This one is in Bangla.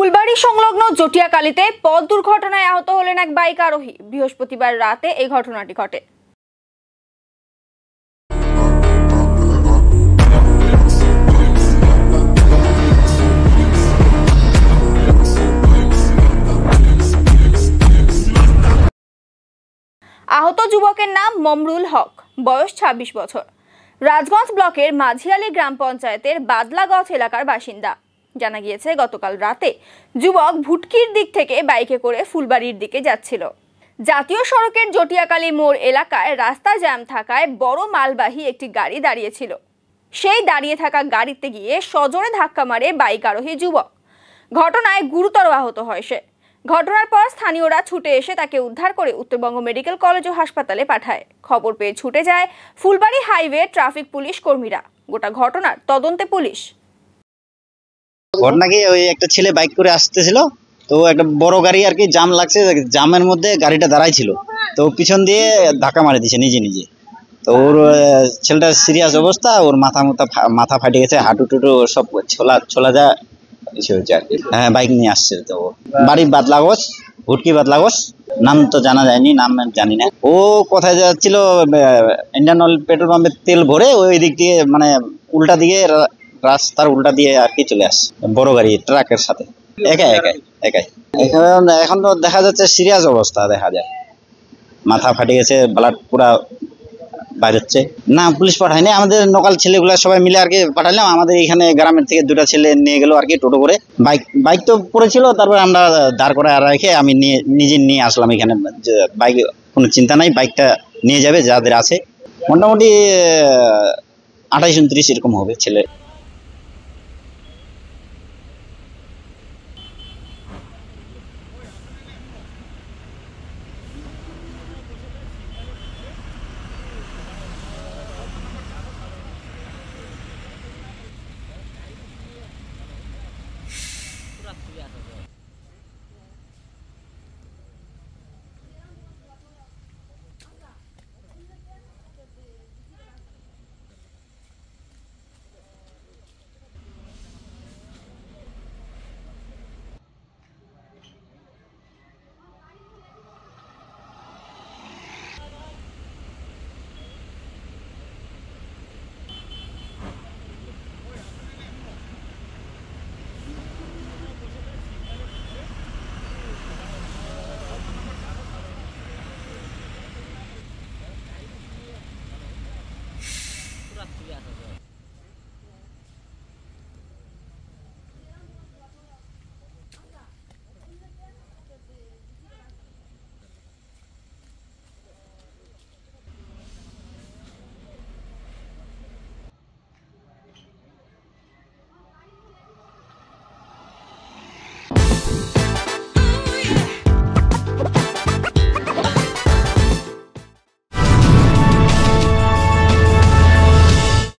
ফুলবাড়ি সংলগ্ন জটিয়াকালীতে পথ দুর্ঘটনায় আহত হলেন এক বাইক আরোহী। বৃহস্পতিবার রাতে এই ঘটনাটি ঘটে। আহত যুবকের নাম মমরুল হক, বয়স ২৬ বছর। রাজগঞ্জ ব্লকের মাঝিয়ালী গ্রাম পঞ্চায়েতের বাদলাগছ এলাকার বাসিন্দা। জানা গিয়েছে, গতকাল রাতে যুবক ভুটকির দিক থেকে বাইকে করে ফুলবাড়ির দিকে যাচ্ছিল। জাতীয় সড়কের জটিয়াকালী মোড় এলাকায় রাস্তা জ্যাম থাকায় বড় মালবাহী একটি গাড়ি দাঁড়িয়েছিল। সেই দাঁড়িয়ে থাকা গাড়িতে গিয়ে সজোরে ধাক্কা মারে বাইক আরোহী যুবক। ঘটনায় গুরুতর আহত হয় সে। ঘটনার পর স্থানীয়রা ছুটে এসে তাকে উদ্ধার করে উত্তরবঙ্গ মেডিকেল কলেজ ও হাসপাতালে পাঠায়। খবর পেয়ে ছুটে যায় ফুলবাড়ি হাইওয়ে ট্রাফিক পুলিশ কর্মীরা। গোটা ঘটনার তদন্তে পুলিশ। ঘটনা কি, ওই একটা ছেলে বাইক করে আসতেছিল, তো একটা বড় গাড়ি আর কি জাম লাগছে, জামের মধ্যে গাড়িটা দাঁড়াই ছিল, তো পিছন দিয়ে ধাক্কা মারি দিছে নিজে নিজে। তো ওর ছেলেটার সিরিয়াস অবস্থা, ওর মাথা ফাটে গেছে, হাঁটু টুটু সব ছোলা যা হয়েছে আর কি। হ্যাঁ, বাইক নিয়ে আসছে। তো বাড়ি বাদলাগছ, ভুটকি বাদলাগছ, নাম তো জানা যায়নি, নাম জানি না। ও কোথায় যাচ্ছিল, ইন্ডিয়ান অয়েল পেট্রোল পাম্পের তেল ভরে ওই দিক দিয়ে, মানে উল্টা দিকে, রাস্তার উল্টা দিয়ে আর কি চলে আসছে বড় গাড়ি ট্রাকের সাথে। একাই এখন তো দেখা যাচ্ছে সিরিয়াস অবস্থা, দেখা যায় মাথা ফাটে গেছে, ব্লাড পুরা বাইরেচ্ছে। না, পুলিশ পাঠায়নি, আমাদের লোকাল ছেলেগুলা সবাই মিলে আর কি পাঠালাম। আমাদের এখানে গ্রামের থেকে দুটা ছেলে নিয়ে গেল আর কি টোটো করে। বাইক তো পড়েছিল, তারপরে আমরা দাঁড় করে রেখে আমি নিজে নিয়ে আসলাম এখানে। বাইক কোনো চিন্তা নাই, বাইকটা নিয়ে যাবে যাদের আছে। মোটামুটি ২৮-২৯ এরকম হবে ছেলে।